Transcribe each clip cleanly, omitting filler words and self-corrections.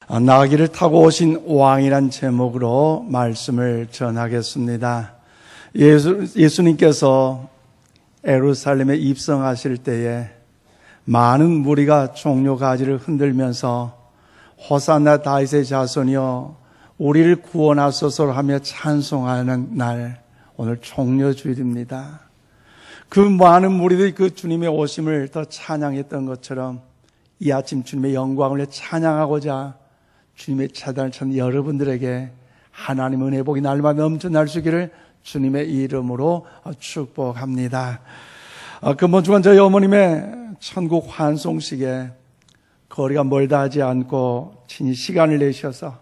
나귀를 타고 오신 왕이란 제목으로 말씀을 전하겠습니다. 예수님께서 예루살렘에 입성하실 때에 많은 무리가 종려 가지를 흔들면서 호산나 다윗의 자손이여 우리를 구원하소서 하며 찬송하는 날, 오늘 종려주일입니다. 그 많은 무리들이 그 주님의 오심을 더 찬양했던 것처럼 이 아침 주님의 영광을 찬양하고자 주님의 차단을 찾는 여러분들에게 하나님 은혜 복이 날마다 넘쳐날 수 있기를 주님의 이름으로 축복합니다. 근본 주간 저희 어머님의 천국 환송식에 거리가 멀다 하지 않고 친히 시간을 내셔서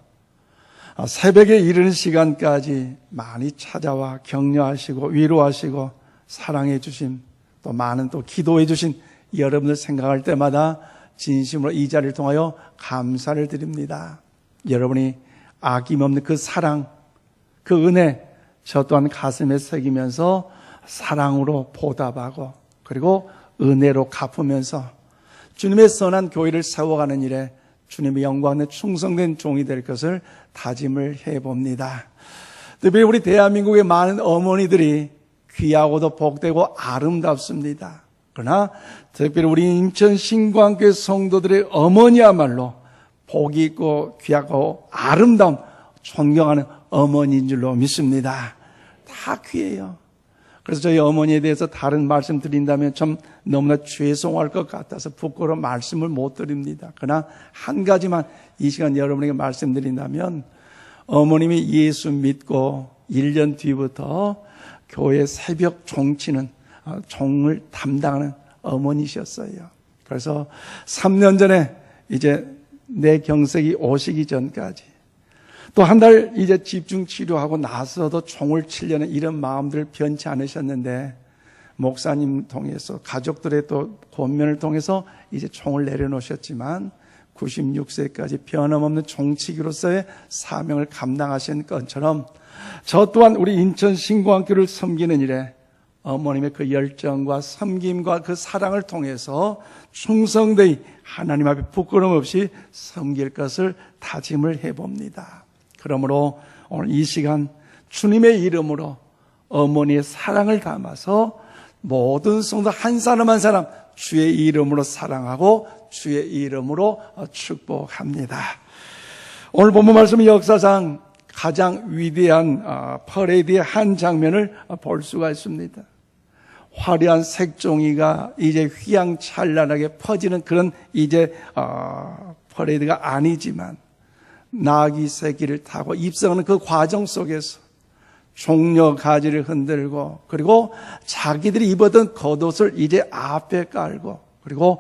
새벽에 이르는 시간까지 많이 찾아와 격려하시고 위로하시고 사랑해 주신, 또 많은 또 기도해 주신 여러분들 생각할 때마다 진심으로 이 자리를 통하여 감사를 드립니다. 여러분이 아낌없는 그 사랑, 그 은혜 저 또한 가슴에 새기면서 사랑으로 보답하고 그리고 은혜로 갚으면서 주님의 선한 교회를 세워가는 일에 주님의 영광에 충성된 종이 될 것을 다짐을 해봅니다. 특히 우리 대한민국의 많은 어머니들이 귀하고도 복되고 아름답습니다. 그러나 특별히 우리 인천 신광교회 성도들의 어머니야말로 복이 있고 귀하고 아름다운 존경하는 어머니인 줄로 믿습니다. 다 귀해요. 그래서 저희 어머니에 대해서 다른 말씀 드린다면 좀 너무나 죄송할 것 같아서 부끄러운 말씀을 못 드립니다. 그러나 한 가지만 이 시간 여러분에게 말씀드린다면, 어머님이 예수 믿고 1년 뒤부터 교회 새벽 종치는 종을 담당하는 어머니셨어요. 그래서 3년 전에 이제 내 경색이 오시기 전까지 또 한 달 이제 집중 치료하고 나서도 종을 치려는 이런 마음들 변치 않으셨는데, 목사님 통해서 가족들의 또 권면을 통해서 이제 종을 내려놓으셨지만 96세까지 변함없는 종치기로서의 사명을 감당하신 것처럼 저 또한 우리 인천 신광교를 섬기는 일에 어머님의 그 열정과 섬김과 그 사랑을 통해서 충성되이 하나님 앞에 부끄러움 없이 섬길 것을 다짐을 해봅니다. 그러므로 오늘 이 시간 주님의 이름으로 어머니의 사랑을 담아서 모든 성도 한 사람 한 사람 주의 이름으로 사랑하고 주의 이름으로 축복합니다. 오늘 본문 말씀은 역사상 가장 위대한 퍼레이드의 한 장면을 볼 수가 있습니다. 화려한 색종이가 이제 휘황찬란하게 퍼지는 그런 이제 퍼레이드가 아니지만, 나귀 새끼를 타고 입성하는 그 과정 속에서 종려 가지를 흔들고 그리고 자기들이 입었던 겉옷을 이제 앞에 깔고 그리고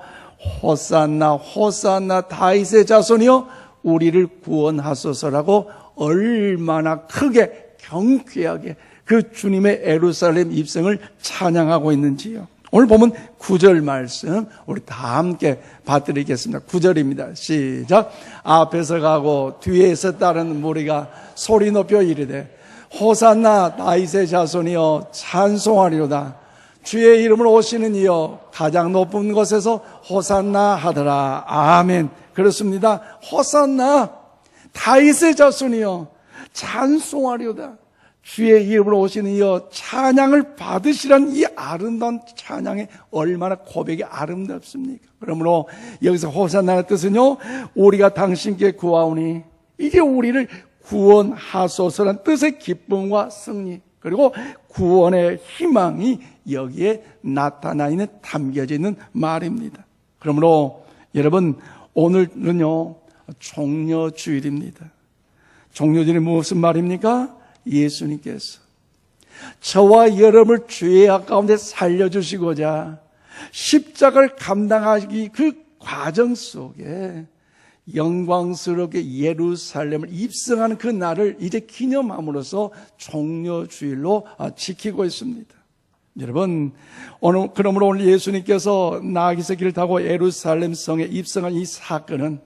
호산나 호산나 다윗의 자손이여 우리를 구원하소서라고 얼마나 크게 경쾌하게 그 주님의 예루살렘 입성을 찬양하고 있는지요. 오늘 보면 9절 말씀 우리 다 함께 받드리겠습니다. 9절입니다. 시작. 앞에서 가고 뒤에서 따르는 무리가 소리 높여 이르되 호산나 다윗의 자손이여 찬송하리로다. 주의 이름으로 오시는 이여 가장 높은 곳에서 호산나 하더라. 아멘. 그렇습니다. 호산나 다윗의 자손이여 찬송하리로다. 주의 이름으로 오시는 이여 찬양을 받으시라는 이 아름다운 찬양이 얼마나 고백이 아름답습니까? 그러므로 여기서 호산나의 뜻은요, 우리가 당신께 구하오니 이제 우리를 구원하소서라는 뜻의 기쁨과 승리, 그리고 구원의 희망이 여기에 나타나 있는, 담겨져 있는 말입니다. 그러므로 여러분, 오늘은요 종려주일입니다. 종려주일이 무슨 말입니까? 예수님께서 저와 여러분을 죄의 악 가운데 살려주시고자 십자가를 감당하기 그 과정 속에 영광스럽게 예루살렘을 입성하는 그 날을 이제 기념함으로써 종려주일로 지키고 있습니다. 여러분, 그러므로 오늘 예수님께서 나귀 새끼를 타고 예루살렘 성에 입성한 이 사건은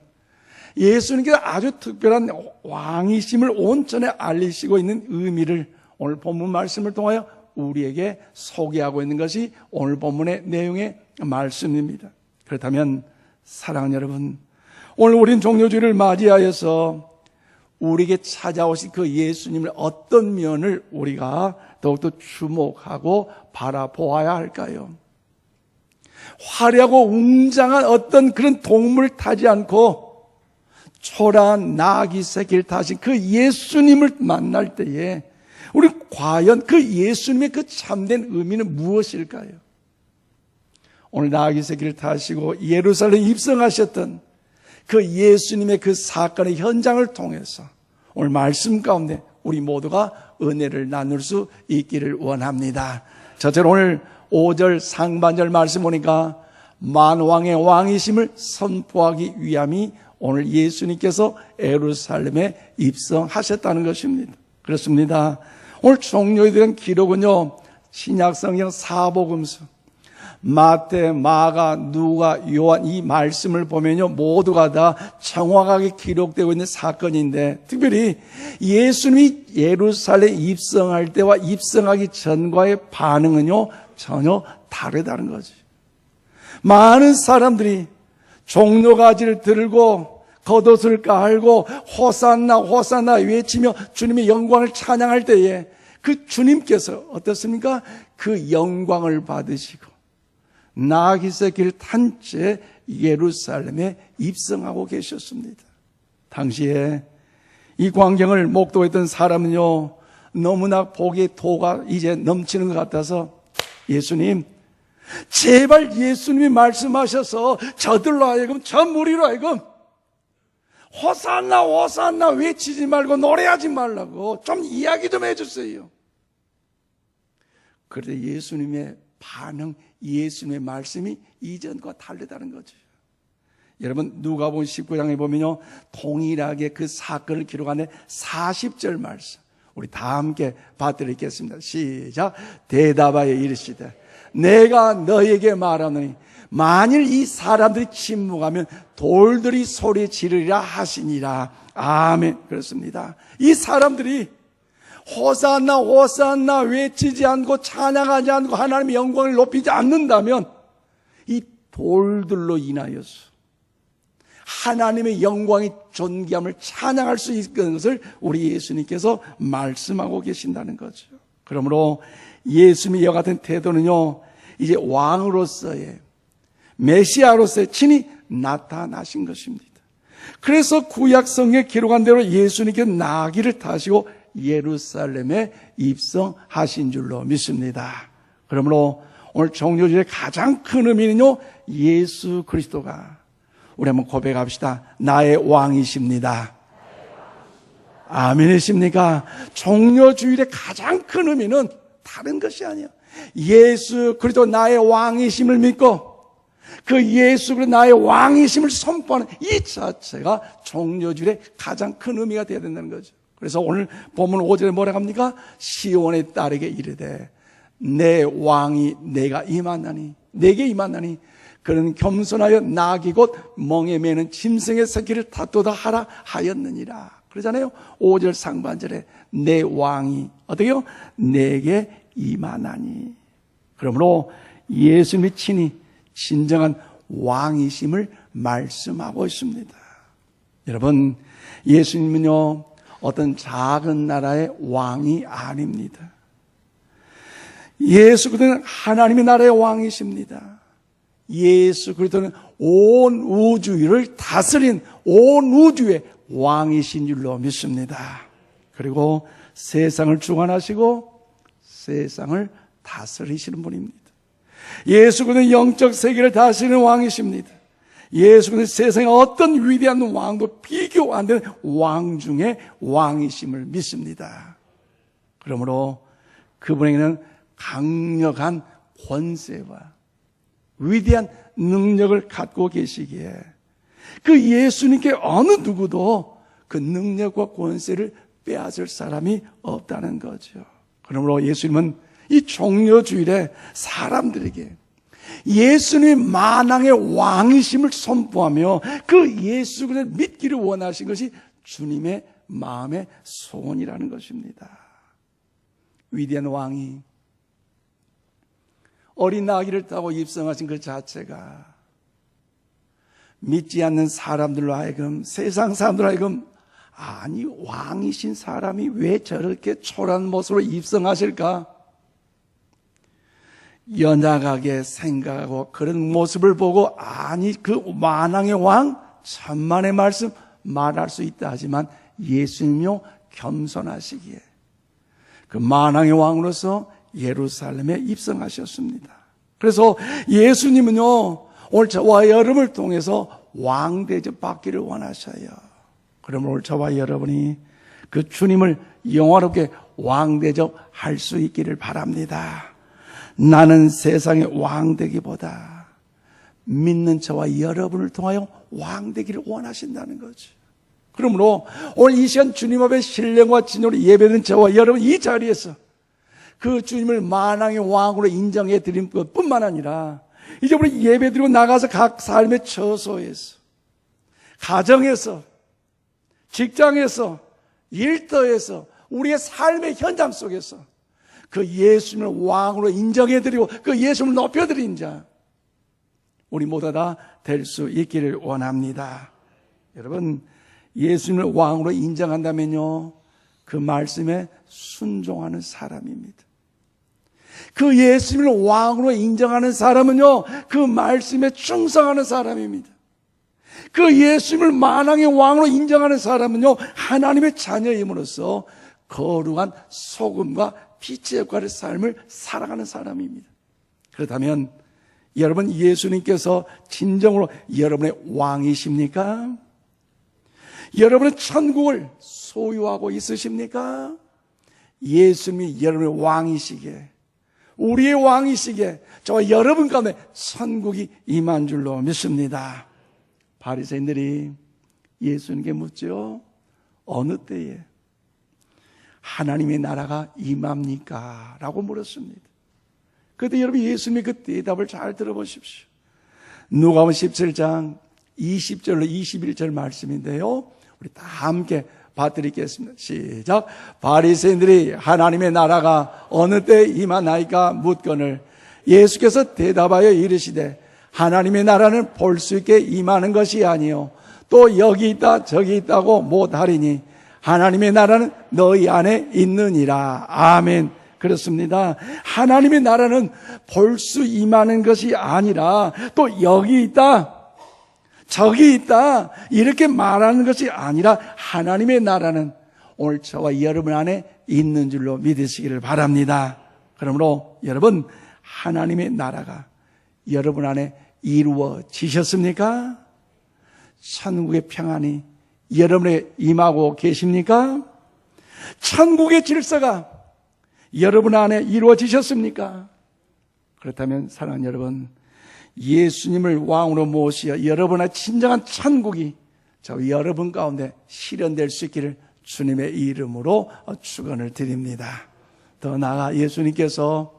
예수님께서 아주 특별한 왕이심을 온전히 알리시고 있는 의미를 오늘 본문 말씀을 통하여 우리에게 소개하고 있는 것이 오늘 본문의 내용의 말씀입니다. 그렇다면 사랑하는 여러분, 오늘 우린 종료주일을 맞이하여서 우리에게 찾아오신 그 예수님의 어떤 면을 우리가 더욱더 주목하고 바라보아야 할까요? 화려하고 웅장한 어떤 그런 동물을 타지 않고 초라한 나귀 새끼를 타신 그 예수님을 만날 때에 우리 과연 그 예수님의 그 참된 의미는 무엇일까요? 오늘 나귀 새끼를 타시고 예루살렘에 입성하셨던 그 예수님의 그 사건의 현장을 통해서 오늘 말씀 가운데 우리 모두가 은혜를 나눌 수 있기를 원합니다. 저처럼 오늘 5절 상반절 말씀 보니까 만왕의 왕이심을 선포하기 위함이 오늘 예수님께서 예루살렘에 입성하셨다는 것입니다. 그렇습니다. 오늘 종료에 대한 기록은요, 신약성경 사복음서 마태, 마가, 누가, 요한 이 말씀을 보면요 모두가 다 정확하게 기록되고 있는 사건인데, 특별히 예수님이 예루살렘에 입성할 때와 입성하기 전과의 반응은요 전혀 다르다는 거죠. 많은 사람들이 종려가지를 들고 겉옷을 깔고 호산나 호산나 외치며 주님의 영광을 찬양할 때에 그 주님께서 어떻습니까? 그 영광을 받으시고 나귀 새끼를 탄 채 예루살렘에 입성하고 계셨습니다. 당시에 이 광경을 목도했던 사람은요 너무나 복의 도가 이제 넘치는 것 같아서 예수님, 제발 예수님이 말씀하셔서 저들로 하여금 저 무리로 하여금 호산나 호산나 외치지 말고 노래하지 말라고 좀 이야기 좀 해주세요. 그런데 예수님의 반응, 예수님의 말씀이 이전과 다르다는 거죠. 여러분 누가복음 19장에 보면요 동일하게 그 사건을 기록하는 40절 말씀 우리 다 함께 받들겠습니다. 시작. 대답하여 이르시되 내가 너에게 말하노니 만일 이 사람들이 침묵하면 돌들이 소리 지르리라 하시니라. 아멘. 그렇습니다. 이 사람들이 호산나 호산나 외치지 않고 찬양하지 않고 하나님의 영광을 높이지 않는다면 이 돌들로 인하여서 하나님의 영광이 존귀함을 찬양할 수 있는 것을 우리 예수님께서 말씀하고 계신다는 거죠. 그러므로 예수님의 이와 같은 태도는요 이제 왕으로서의 메시아로서의 친히 나타나신 것입니다. 그래서 구약 성경에 기록한 대로 예수님께 나귀를 타시고 예루살렘에 입성하신 줄로 믿습니다. 그러므로 오늘 종료주의 가장 큰 의미는요 예수 그리스도가 우리 한번 고백합시다. 나의 왕이십니다. 아멘이십니까? 종료주일의 가장 큰 의미는 다른 것이 아니에요. 예수 그리스도 나의 왕이심을 믿고 그 예수 그리스도 나의 왕이심을 선포하는 이 자체가 종료주일의 가장 큰 의미가 되어야 된다는 거죠. 그래서 오늘 본문 5절에 뭐라고 합니까? 시온의 딸에게 이르되 내 왕이 내가 임하나니 내게 임하나니 그는 겸손하여 나귀 곧 멍에 매는 짐승의 새끼를 다투다 하라 하였느니라. 그러잖아요. 5절 상반절에 내 왕이 어떻게요? 내게 임하나니. 그러므로 예수님이 친히 진정한 왕이심을 말씀하고 있습니다. 여러분 예수님은요 어떤 작은 나라의 왕이 아닙니다. 예수 그리스도는 하나님의 나라의 왕이십니다. 예수 그리스도는 온 우주를 다스린 온 우주의 왕이신 줄로 믿습니다. 그리고 세상을 주관하시고 세상을 다스리시는 분입니다. 예수 그리스도는 영적 세계를 다스리는 왕이십니다. 예수 그리스도는 세상의 어떤 위대한 왕도 비교 안 되는 왕 중에 왕이심을 믿습니다. 그러므로 그분에게는 강력한 권세와 위대한 능력을 갖고 계시기에 그 예수님께 어느 누구도 그 능력과 권세를 빼앗을 사람이 없다는 거죠. 그러므로 예수님은 이 종료주일에 사람들에게 예수님의 만왕의 왕이심을 선포하며 그 예수 그리스도를 믿기를 원하신 것이 주님의 마음의 소원이라는 것입니다. 위대한 왕이 어린 나귀를 타고 입성하신 그 자체가 믿지 않는 사람들로 하여금, 세상 사람들로 하여금, 아니 왕이신 사람이 왜 저렇게 초라한 모습으로 입성하실까? 연약하게 생각하고 그런 모습을 보고, 아니 그 만왕의 왕 천만의 말씀 말할 수 있다 하지만 예수님요 겸손하시기에 그 만왕의 왕으로서 예루살렘에 입성하셨습니다. 그래서 예수님은요 오늘 저와 여러분을 통해서 왕 대접 받기를 원하셔요. 그러면 오늘 저와 여러분이 그 주님을 영화롭게 왕 대접할 수 있기를 바랍니다. 나는 세상의 왕 되기보다 믿는 저와 여러분을 통하여 왕 되기를 원하신다는 거죠. 그러므로 오늘 이 시간 주님 앞에 신령과 진정으로 예배드린 저와 여러분 이 자리에서 그 주님을 만왕의 왕으로 인정해 드린 것뿐만 아니라 이제 우리 예배드리고 나가서 각 삶의 처소에서, 가정에서, 직장에서, 일터에서, 우리의 삶의 현장 속에서 그 예수님을 왕으로 인정해드리고 그 예수님을 높여드린 자 우리 모두 다 될 수 있기를 원합니다. 여러분, 예수님을 왕으로 인정한다면요 그 말씀에 순종하는 사람입니다. 그 예수님을 왕으로 인정하는 사람은요 그 말씀에 충성하는 사람입니다. 그 예수님을 만왕의 왕으로 인정하는 사람은요 하나님의 자녀임으로써 거룩한 소금과 빛의 역할의 삶을 살아가는 사람입니다. 그렇다면 여러분, 예수님께서 진정으로 여러분의 왕이십니까? 여러분은 천국을 소유하고 있으십니까? 예수님이 여러분의 왕이시기에, 우리의 왕이시기에 저와 여러분 가운데 천국이 임한 줄로 믿습니다. 바리새인들이 예수님께 묻죠. 어느 때에 하나님의 나라가 임합니까? 라고 물었습니다. 그때 여러분 예수님의 그 대답을 잘 들어보십시오. 누가복음 17장 20절로 21절 말씀인데요. 우리 다 함께 봐드리겠습니다. 시작. 바리새인들이 하나님의 나라가 어느 때 임하나이까 묻거늘 예수께서 대답하여 이르시되 하나님의 나라는 볼 수 있게 임하는 것이 아니요 또 여기 있다 저기 있다고 못하리니 하나님의 나라는 너희 안에 있느니라. 아멘. 그렇습니다. 하나님의 나라는 볼 수 임하는 것이 아니라 또 여기 있다 저기 있다 이렇게 말하는 것이 아니라 하나님의 나라는 오늘 저와 여러분 안에 있는 줄로 믿으시기를 바랍니다. 그러므로 여러분, 하나님의 나라가 여러분 안에 이루어지셨습니까? 천국의 평안이 여러분에 임하고 계십니까? 천국의 질서가 여러분 안에 이루어지셨습니까? 그렇다면 사랑하는 여러분, 예수님을 왕으로 모시어 여러분의 진정한 천국이 저 여러분 가운데 실현될 수 있기를 주님의 이름으로 축원을 드립니다. 더 나아가 예수님께서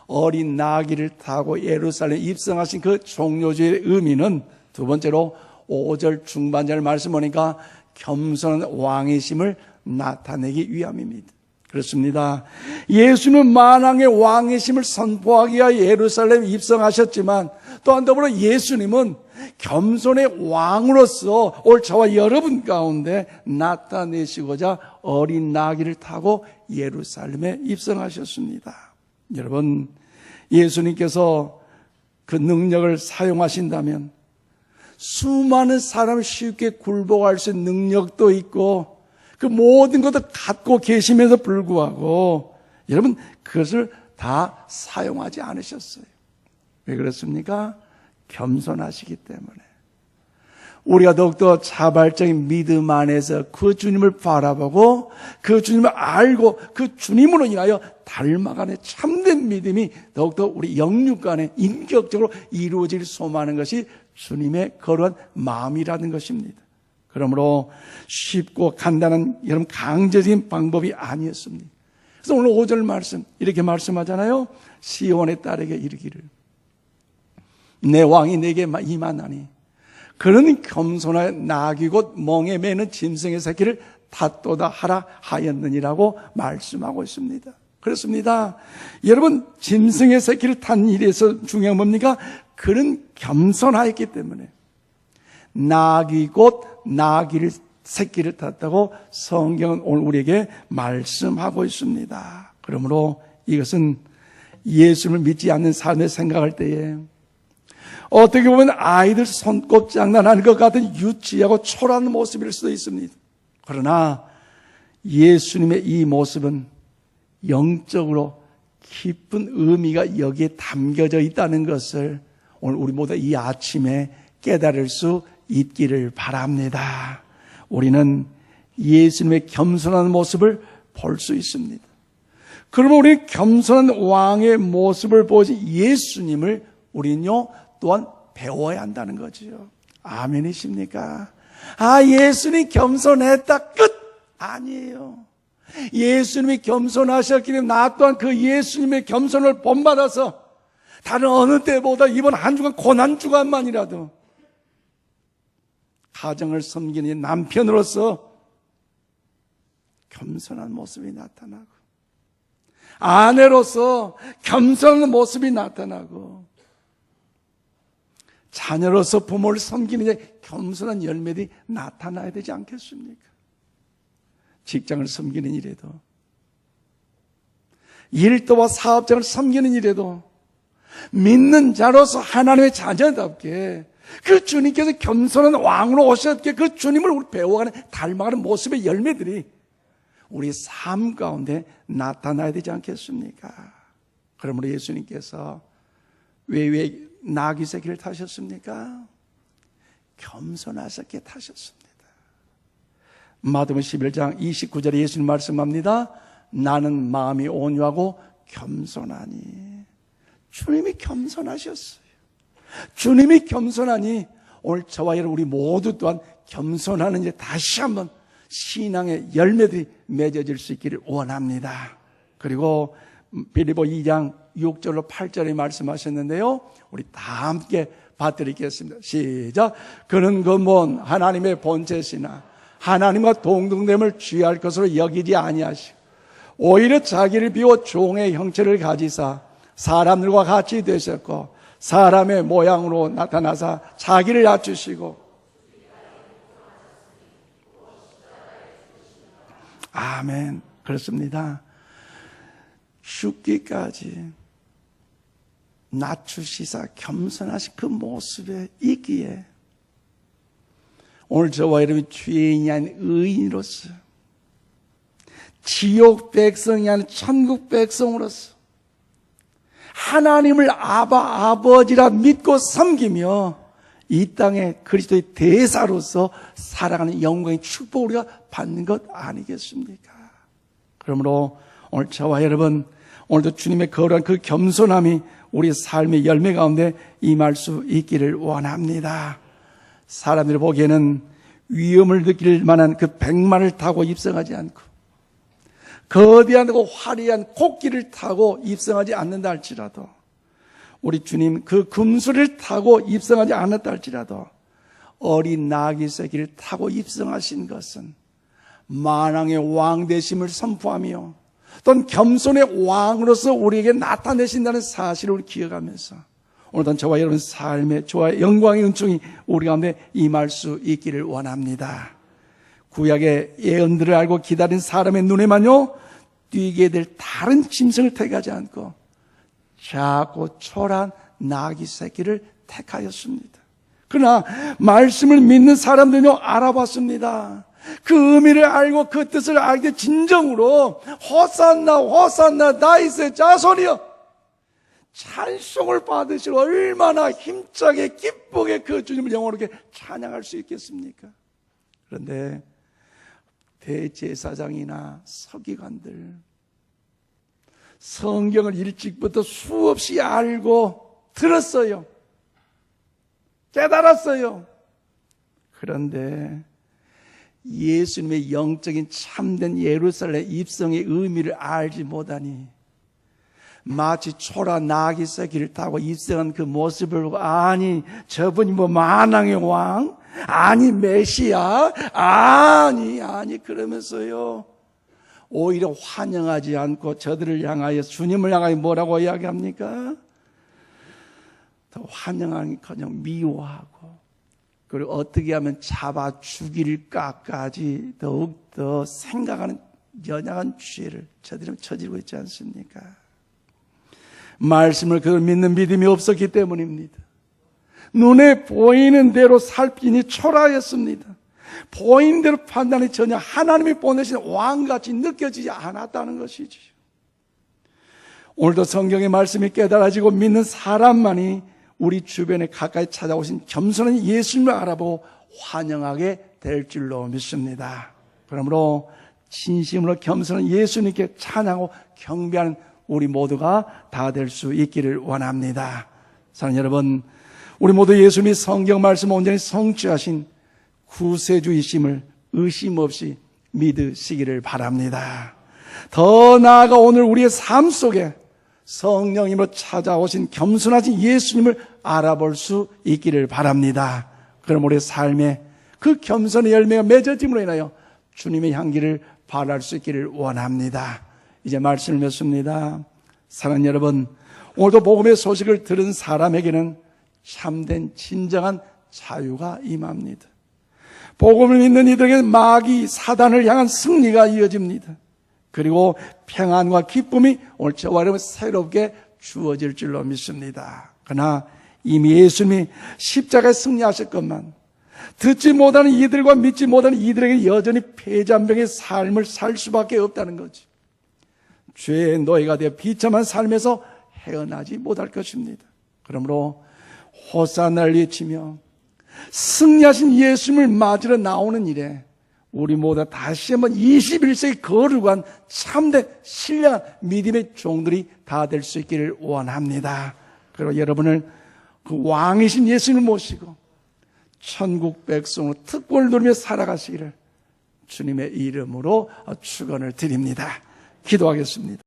어린 나귀를 타고 예루살렘에 입성하신 그 종료주의 의미는 두 번째로 5절 중반절 말씀 보니까 겸손한 왕이심을 나타내기 위함입니다. 그렇습니다. 예수님은 만왕의 왕이심을 선포하기 위하여 예루살렘에 입성하셨지만 또한 더불어 예수님은 겸손의 왕으로서 올 저와 여러분 가운데 나타내시고자 어린 나귀를 타고 예루살렘에 입성하셨습니다. 여러분, 예수님께서 그 능력을 사용하신다면 수많은 사람을 쉽게 굴복할 수 있는 능력도 있고 그 모든 것을 갖고 계시면서 불구하고 여러분 그것을 다 사용하지 않으셨어요. 왜 그렇습니까? 겸손하시기 때문에. 우리가 더욱더 자발적인 믿음 안에서 그 주님을 바라보고 그 주님을 알고 그 주님으로 인하여 닮아가는 참된 믿음이 더욱더 우리 영육 안에 인격적으로 이루어질 소망하는 것이 주님의 거룩한 마음이라는 것입니다. 그러므로 쉽고 간단한 여러분 강제적인 방법이 아니었습니다. 그래서 오늘 5절 말씀 이렇게 말씀하잖아요. 시온의 딸에게 이르기를 내 왕이 내게 임하나니 그는 겸손한 나귀 곧 멍에 매는 짐승의 새끼를 탓도다 하라 하였느니라고 말씀하고 있습니다. 그렇습니다. 여러분, 짐승의 새끼를 탄 일에서 중요한 뭡니까? 그는 겸손하였기 때문에 나귀 곧 나귀를 새끼를 탔다고 성경은 오늘 우리에게 말씀하고 있습니다. 그러므로 이것은 예수를 믿지 않는 삶을 생각할 때에 어떻게 보면 아이들 손꼽 장난하는 것 같은 유치하고 초라한 모습일 수도 있습니다. 그러나 예수님의 이 모습은 영적으로 깊은 의미가 여기에 담겨져 있다는 것을 오늘 우리 모두 이 아침에 깨달을 수 있기를 바랍니다. 우리는 예수님의 겸손한 모습을 볼 수 있습니다. 그러면 우리는 겸손한 왕의 모습을 보지 예수님을 우리는요 또한 배워야 한다는 거죠. 아멘이십니까? 예수님 겸손했다 끝! 아니에요. 예수님이 겸손하셨기 때문에 나 또한 그 예수님의 겸손을 본받아서 다른 어느 때보다 이번 한 주간 고난 주간만이라도 가정을 섬기는 남편으로서 겸손한 모습이 나타나고 아내로서 겸손한 모습이 나타나고 자녀로서 부모를 섬기는 겸손한 열매들이 나타나야 되지 않겠습니까? 직장을 섬기는 일에도 일도와 사업장을 섬기는 일에도 믿는 자로서 하나님의 자녀답게 그 주님께서 겸손한 왕으로 오셨기에 그 주님을 우리 배워가는 닮아가는 모습의 열매들이 우리 삶 가운데 나타나야 되지 않겠습니까? 그러므로 예수님께서 왜 나귀 새끼를 타셨습니까? 겸손하셨기에 타셨습니다. 마태복음 11장 29절에 예수님 말씀합니다. 나는 마음이 온유하고 겸손하니. 주님이 겸손하셨어요. 주님이 겸손하니 오늘 저와 여러분 우리 모두 또한 겸손하는 이제 다시 한번 신앙의 열매들이 맺어질 수 있기를 원합니다. 그리고 빌립보 2장 6절로 8절에 말씀하셨는데요. 우리 다 함께 받드리겠습니다. 시작. 그는 근본 하나님의 본체시나 하나님과 동등됨을 취할 것으로 여기지 아니하시고 오히려 자기를 비워 종의 형체를 가지사 사람들과 같이 되셨고 사람의 모양으로 나타나사 자기를 낮추시고 아멘. 그렇습니다. 죽기까지 낮추시사 겸손하신 그 모습에 있기에 오늘 저와 여러분이 죄인이 아닌 의인으로서 지옥 백성이 아닌 천국 백성으로서 하나님을 아버지라 믿고 섬기며 이 땅에 그리스도의 대사로서 살아가는 영광의 축복을 우리가 받는 것 아니겠습니까? 그러므로 오늘 저와 여러분 오늘도 주님의 거룩한 그 겸손함이 우리 삶의 열매 가운데 임할 수 있기를 원합니다. 사람들이 보기에는 위험을 느낄 만한 그 백마를 타고 입성하지 않고 거대하고 화려한 코끼리를 타고 입성하지 않는다 할지라도 우리 주님 그 금수를 타고 입성하지 않았다 할지라도 어린 나귀 새끼를 타고 입성하신 것은 만왕의 왕 되심을 선포하며 또는 겸손의 왕으로서 우리에게 나타내신다는 사실을 우리 기억하면서 오늘도 저와 여러분 삶의 조화의 영광의 은총이 우리 가운데 임할 수 있기를 원합니다. 구약의 예언들을 알고 기다린 사람의 눈에만요 뛰게 될 다른 짐승을 택하지 않고 작고 초라한 나귀 새끼를 택하였습니다. 그러나 말씀을 믿는 사람들은요 알아봤습니다. 그 의미를 알고 그 뜻을 알게 진정으로 호산나 호산나 다윗의 자손이여 찬송을 받으시고 얼마나 힘차게 기쁘게 그 주님을 영원하게 찬양할 수 있겠습니까? 그런데 대제사장이나 서기관들 성경을 일찍부터 수없이 알고 들었어요. 깨달았어요. 그런데 예수님의 영적인 참된 예루살렘 입성의 의미를 알지 못하니 마치 초라 나귀 새끼를 타고 입성한 그 모습을 보고 아니 저분이 뭐 만왕의 왕? 아니 메시아? 아니 그러면서요 오히려 환영하지 않고 저들을 향하여 주님을 향하여 뭐라고 이야기합니까? 더 환영하기커녕 미워하고 그리고 어떻게 하면 잡아 죽일까까지 더욱더 생각하는 연약한 죄를 저들은 저지르고 있지 않습니까? 말씀을 그걸 믿는 믿음이 없었기 때문입니다. 눈에 보이는 대로 살피니 초라했습니다. 보이는 대로 판단이 전혀 하나님이 보내신 왕같이 느껴지지 않았다는 것이지. 오늘도 성경의 말씀이 깨달아지고 믿는 사람만이 우리 주변에 가까이 찾아오신 겸손한 예수님을 알아보고 환영하게 될 줄로 믿습니다. 그러므로 진심으로 겸손한 예수님께 찬양하고 경배하는 우리 모두가 다 될 수 있기를 원합니다. 사랑하는 여러분, 우리 모두 예수님이 성경 말씀을 온전히 성취하신 구세주이심을 의심 없이 믿으시기를 바랍니다. 더 나아가 오늘 우리의 삶 속에 성령님으로 찾아오신 겸손하신 예수님을 알아볼 수 있기를 바랍니다. 그럼 우리의 삶에 그 겸손의 열매가 맺어짐으로 인하여 주님의 향기를 발할 수 있기를 원합니다. 이제 말씀을 맺습니다. 사랑하는 여러분, 오늘도 복음의 소식을 들은 사람에게는 참된 진정한 자유가 임합니다. 복음을 믿는 이들에게 마귀 사단을 향한 승리가 이어집니다. 그리고 평안과 기쁨이 오늘 저와 여러분 새롭게 주어질 줄로 믿습니다. 그러나 이미 예수님이 십자가에 승리하셨건만 듣지 못하는 이들과 믿지 못하는 이들에게 여전히 패잔병의 삶을 살 수밖에 없다는 거지. 죄의 노예가 되어 비참한 삶에서 헤어나지 못할 것입니다. 그러므로 호산나를 외치며 승리하신 예수님을 맞으러 나오는 일에 우리 모두 다시 한번 21세기 거룩한 참된 신령한 믿음의 종들이 다 될 수 있기를 원합니다. 그리고 여러분을 그 왕이신 예수님을 모시고 천국 백성으로 특권을 누리며 살아가시기를 주님의 이름으로 축원을 드립니다. 기도하겠습니다.